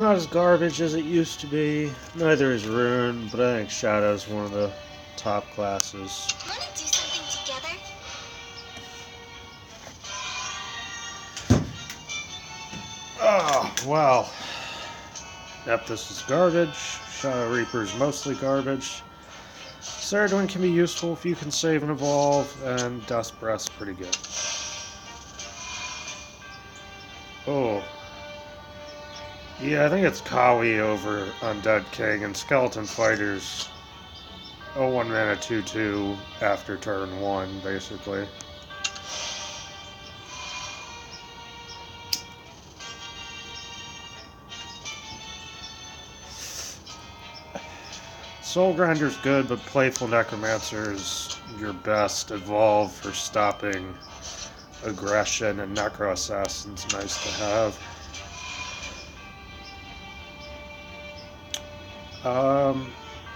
not as garbage as it used to be. Neither is Rune, but I think Shadow's one of the top classes. Wanna do something together? Oh, well. Yep, this is garbage. Shadow Reaper's mostly garbage. Ceridwen can be useful if you can save and evolve, and Dust Breath's pretty good. Oh. Yeah, I think it's Kawi over Undead King, and Skeleton Fighters 1 mana 2/2 after turn 1, basically. Soul Grinder's good, but Playful Necromancer is your best evolve for stopping aggression, and Necro Assassin's nice to have.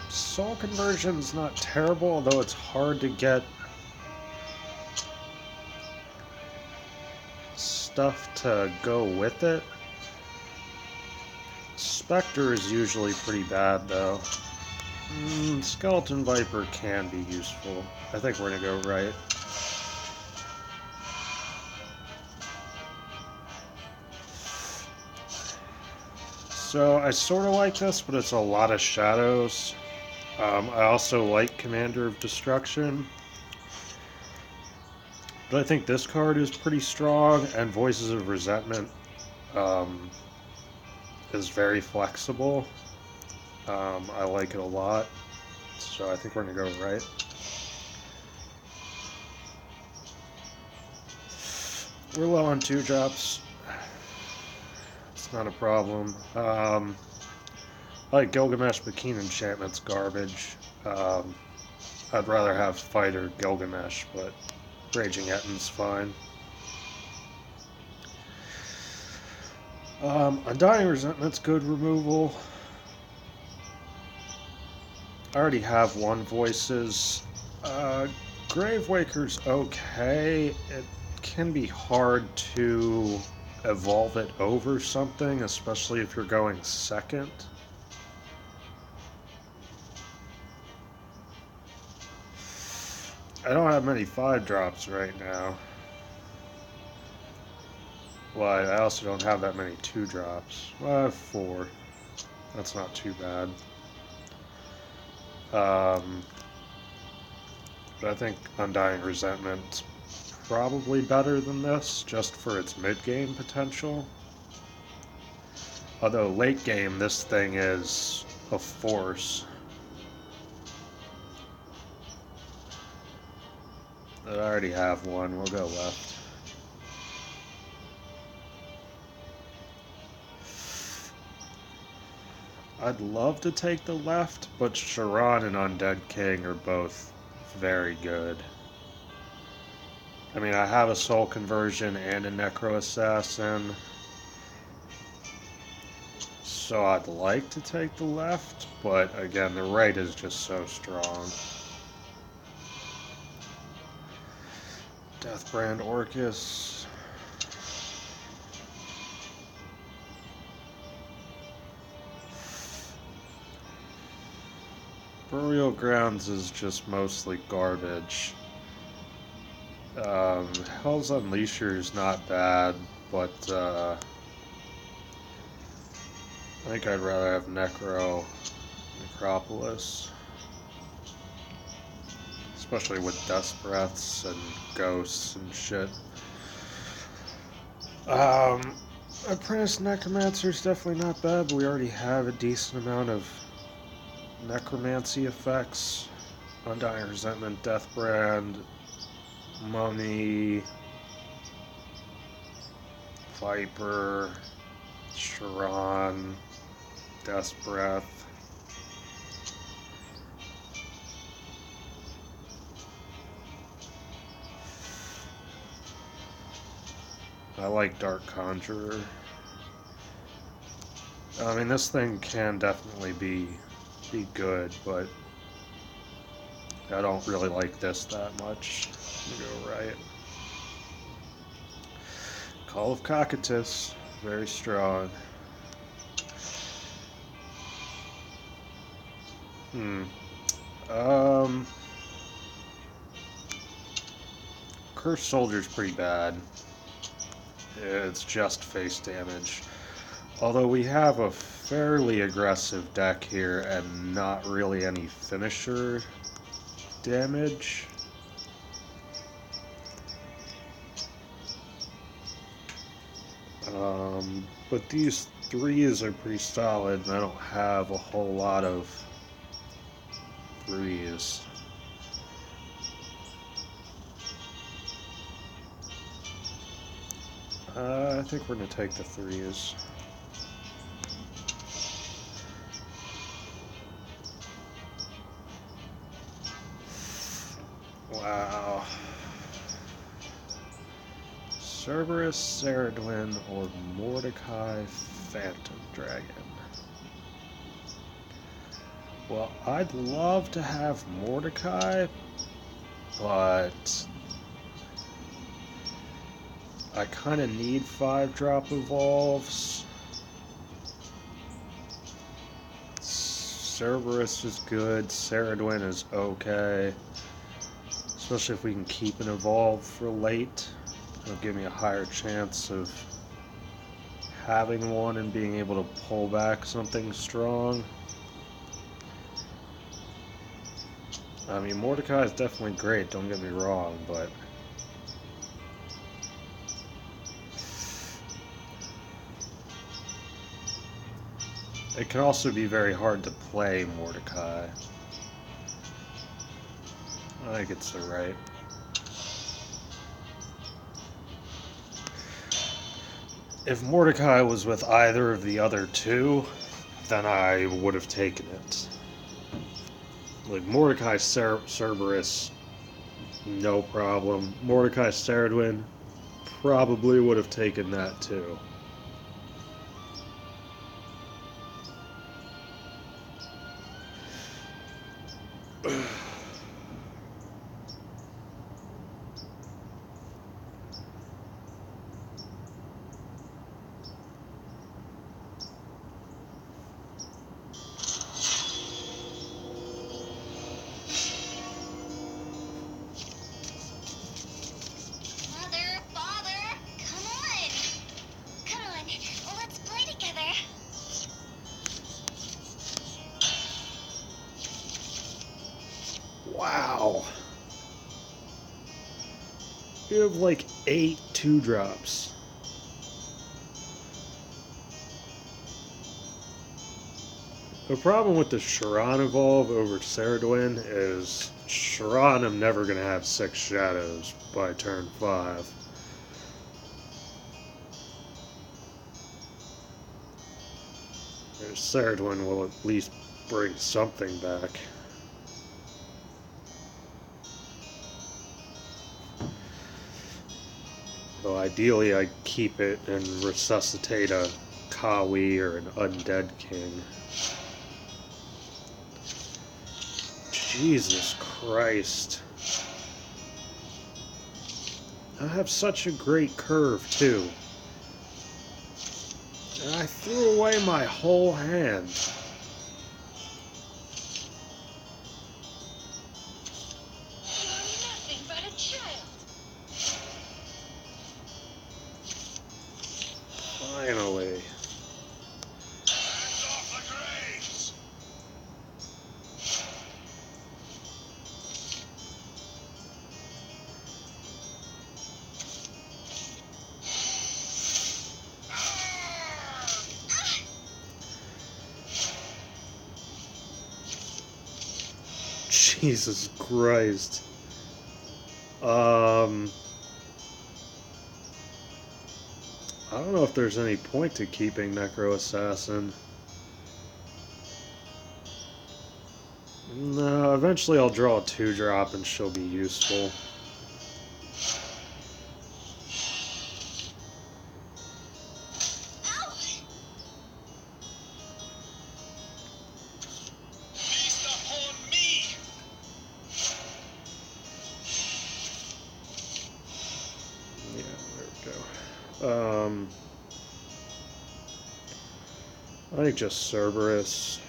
Soul Conversion's not terrible, although it's hard to get stuff to go with it. Spectre is usually pretty bad, though. Skeleton Viper can be useful. I think we're gonna go right. So I sort of like this, but it's a lot of shadows. I also like Commander of Destruction. But I think this card is pretty strong, and Voices of Resentment is very flexible. I like it a lot, so I think we're going to go right. We're low on 2-drops. It's not a problem. I like Gilgamesh, but Keen Enchantment's garbage. I'd rather have Fighter Gilgamesh, but Raging Ettin's fine. Undying Resentment's good removal. I already have 1 Voices. Gravewaker's okay. It can be hard to evolve it over something, especially if you're going second. I don't have many 5-drops right now. Well, I also don't have that many 2-drops. Well, I have 4. That's not too bad. But I think Undying Resentment's probably better than this, just for its mid-game potential. Although late game, this thing is a force. I already have 1, we'll go left. I'd love to take the left, but Sharon and Undead King are both very good. I mean, I have a Soul Conversion and a Necro Assassin, so I'd like to take the left, but again, the right is just so strong. Deathbrand Orcus. Burial Grounds is just mostly garbage. Hell's Unleasher is not bad, but I think I'd rather have Necropolis. Especially with Dust Breaths and Ghosts and shit. Apprentice Necromancer's definitely not bad, but we already have a decent amount of Necromancy effects. Undying Resentment, Deathbrand, Mummy, Viper, Sharon, Dust Breath. I like Dark Conjurer. I mean, this thing can definitely be good, but I don't really like this that much. I'm gonna go right. Call of Cocytus, very strong. Hmm. Um. Cursed Soldier's pretty bad. It's just face damage. Although we have a fairly aggressive deck here and not really any finisher damage. But these threes are pretty solid, and I don't have a whole lot of threes. I think we're going to take the threes. Wow. Cerberus, Ceridwen, or Mordecai Phantom Dragon. Well, I'd love to have Mordecai, but I kind of need 5-drop evolves. Cerberus is good, Ceridwen is okay. Especially if we can keep an evolve for late. It'll give me a higher chance of having one and being able to pull back something strong. I mean, Mordecai is definitely great, don't get me wrong, but it can also be very hard to play Mordecai. I think it's the right. If Mordecai was with either of the other two, then I would have taken it. Like, Mordecai Cerberus, no problem. Mordecai Ceridwen, probably would have taken that too. Father, come on. Come on, let's play together. Wow. You have like 8 2-drops. The problem with the Sharon evolve over Ceridwen is Sharon I'm never going to have 6 shadows by turn 5. Ceridwen will at least bring something back. Though ideally I'd keep it and resuscitate a Kawi or an Undead King. Jesus Christ. I have such a great curve, too. And I threw away my whole hand. You're nothing but a child. Finally. Hands off the graves! Jesus Christ. I don't know if there's any point to keeping Necro Assassin. No, eventually I'll draw a 2-drop and she'll be useful. Ow! Feast upon me! Yeah, there we go. I think just Cerberus.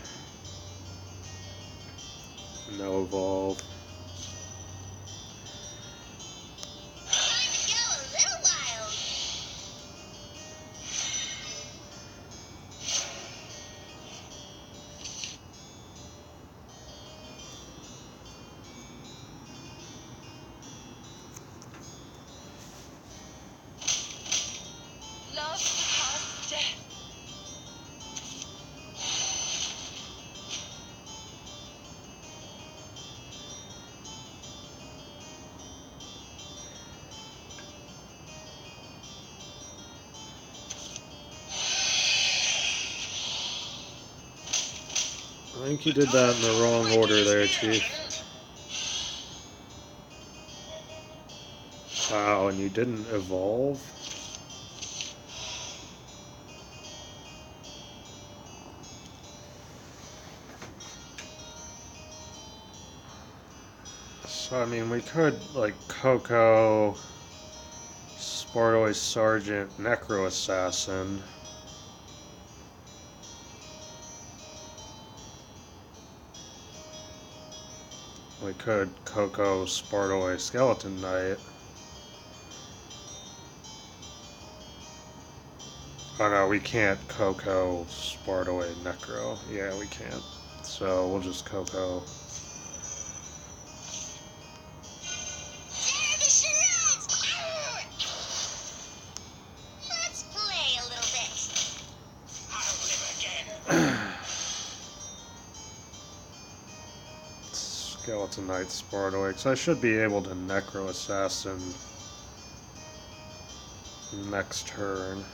No evolve. Time to go a little wild. Love past death. I think you did that in the wrong order there, Chief. Wow, and you didn't evolve? So, I mean, we could, like, Coco, Spartoy Sergeant, Necro Assassin. We could Coco, Spartoy, Skeleton Knight. Oh no, we can't Coco, Spartoy, Necro. Yeah, we can't. So we'll just Coco. Dare the charades! Arr! Let's play a little bit. I'll live again. Skeleton Knight, Spartoy. So I should be able to Necro Assassin next turn.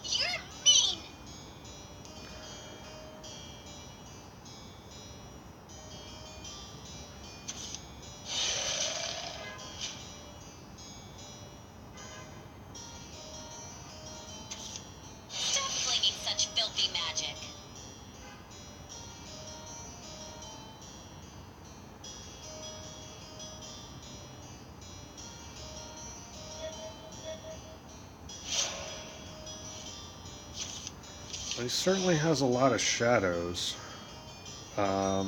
You're mean. Stop flinging such filthy magic. He certainly has a lot of shadows. I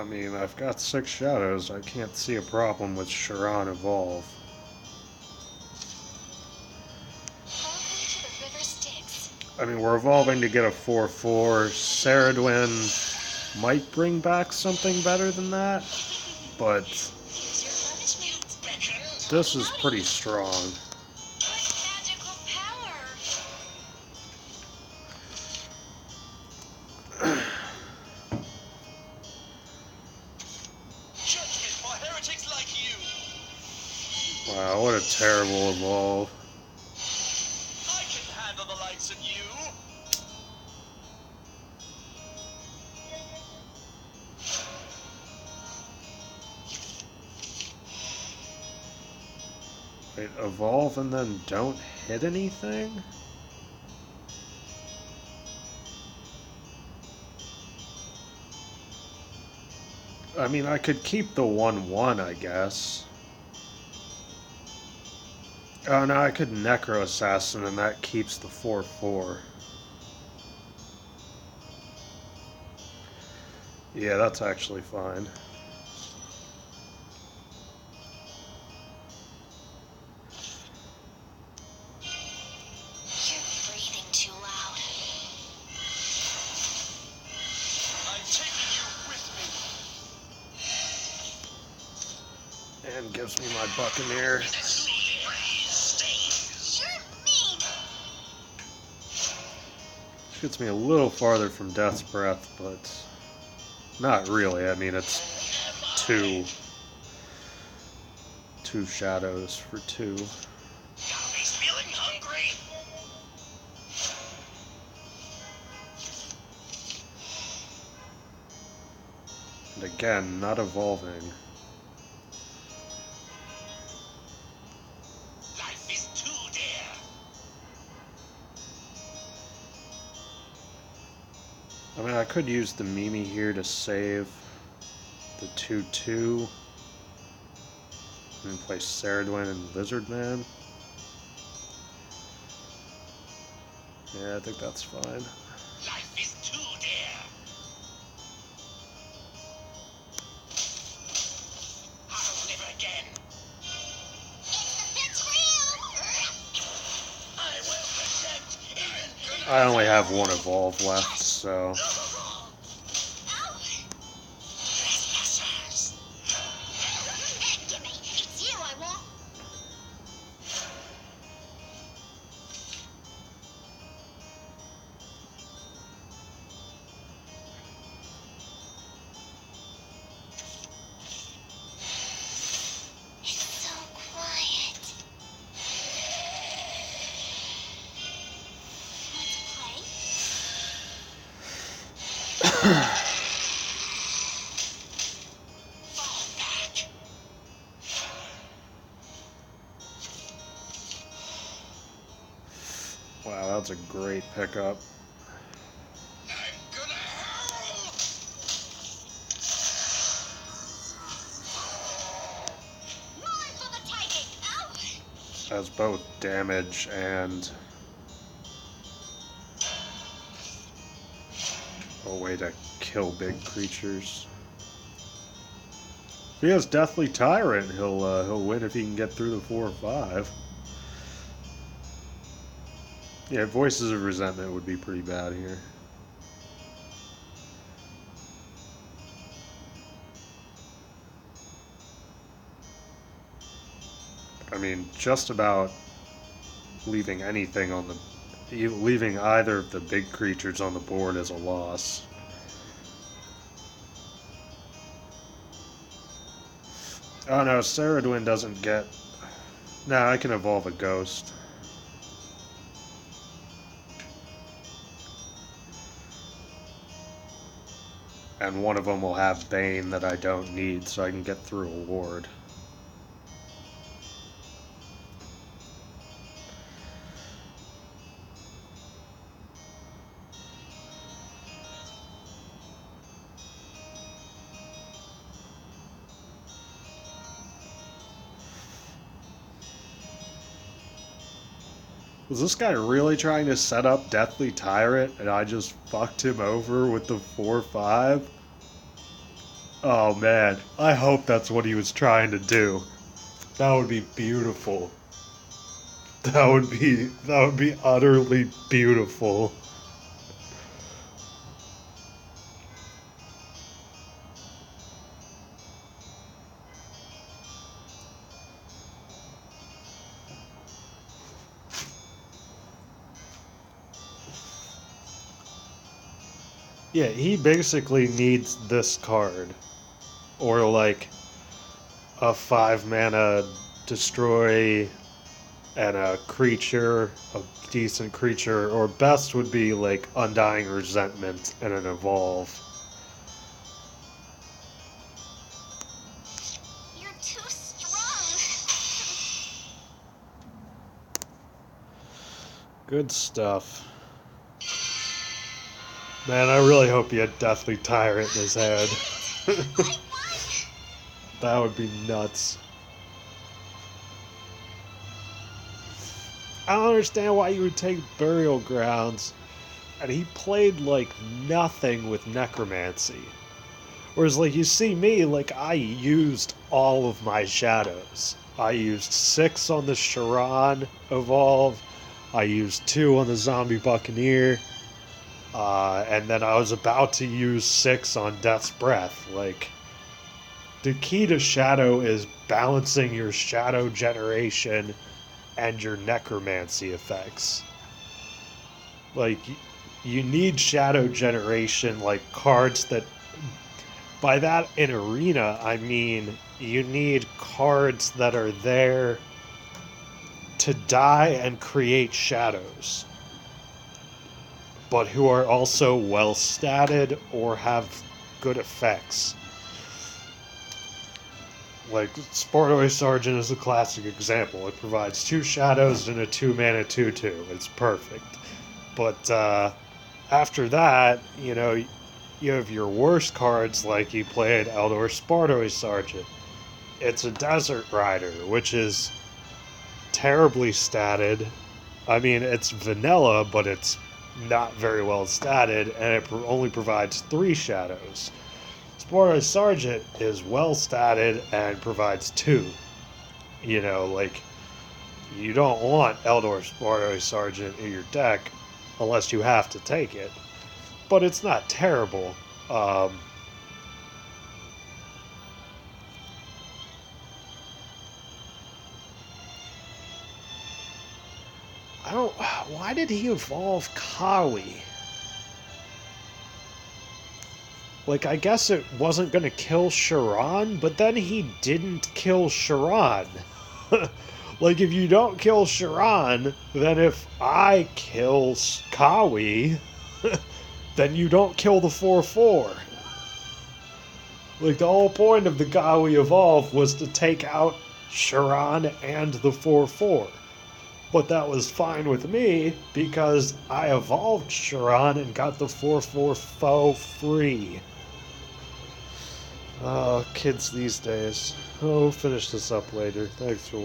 mean, I've got 6 shadows. I can't see a problem with Sharon Evolve. Welcome to the River Styx. I mean, we're evolving to get a 4/4. Ceridwen might bring back something better than that, but Here's your punishment. this is pretty strong. What magical power? Judgment for heretics like you. Wow, what a terrible evolve. I can handle the likes of you. Wait, evolve and then don't hit anything? I mean, I could keep the 1/1, I guess. Oh no, I could Necro Assassin and that keeps the 4/4. Yeah, that's actually fine. You're breathing too loud. I'm taking you with me. And gives me my Buccaneer. You're mean. Gets me a little farther from Death's Breath, but not really. I mean, it's two shadows for 2. He's feeling hungry. And again, not evolving. Life is too dear. I mean, I could use the Mimi here to save the 2-2. And play Ceridwen and Lizardman. Yeah, I think that's fine. Life is too dear. I'll live again. It's for you! I will protect even. I only have one evolve left, so... Ow! Trespassers. Gimme! It's you I want! It's so quiet. Want to play? Fall back. Wow, that's a great pickup. I'm gonna howl. More for the taking! Ow! Has both damage and a way to kill big creatures. If he has Deathly Tyrant, he'll win if he can get through the 4 or 5. Yeah, Voices of Resentment would be pretty bad here. I mean, just about leaving anything on the... leaving either of the big creatures on the board is a loss. Oh no, Ceridwen doesn't get... Nah, I can evolve a ghost. And one of them will have Bane that I don't need, so I can get through a ward. Was this guy really trying to set up Deathly Tyrant and I just fucked him over with the 4-5? Oh man, I hope that's what he was trying to do. That would be beautiful. That would be utterly beautiful. Yeah, he basically needs this card. Or like a 5-mana destroy and a creature, a decent creature, or best would be like Undying Resentment and an evolve. You're too strong! Good stuff. Man, I really hope he had Deathly Tyrant in his head. That would be nuts. I don't understand why you would take Burial Grounds. And he played like nothing with Necromancy. Whereas like you see me, like I used all of my shadows. I used 6 on the Sharon evolve. I used 2 on the Zombie Buccaneer. And then I was about to use 6 on Death's Breath. Like, the key to Shadow is balancing your Shadow generation and your Necromancy effects. Like, you need Shadow generation, like cards that... By that, in Arena, I mean you need cards that are there to die and create shadows, but who are also well statted or have good effects. Like, Spartoy Sergeant is a classic example. It provides 2 shadows and a 2-mana 2/2. It's perfect. But after that, you have your worst cards like you played Eldor Spartoy Sergeant. It's a Desert Rider, which is terribly statted. I mean, it's vanilla, but it's not very well statted, and it only provides 3 shadows. Spartoy Sergeant is well statted and provides 2. Like, you don't want Eldor Spartoy Sergeant in your deck unless you have to take it. But it's not terrible. Why did he evolve Kawi? Like, I guess it wasn't going to kill Sharon, but then he didn't kill Sharon. Like, if you don't kill Sharon, then if I kill Kawi, then you don't kill the 4/4. Like, the whole point of the Kawi Evolve was to take out Sharon and the 4/4. But that was fine with me because I evolved Sharon and got the 4/4 foe free. Oh, kids these days. Oh, we'll finish this up later. Thanks for watching.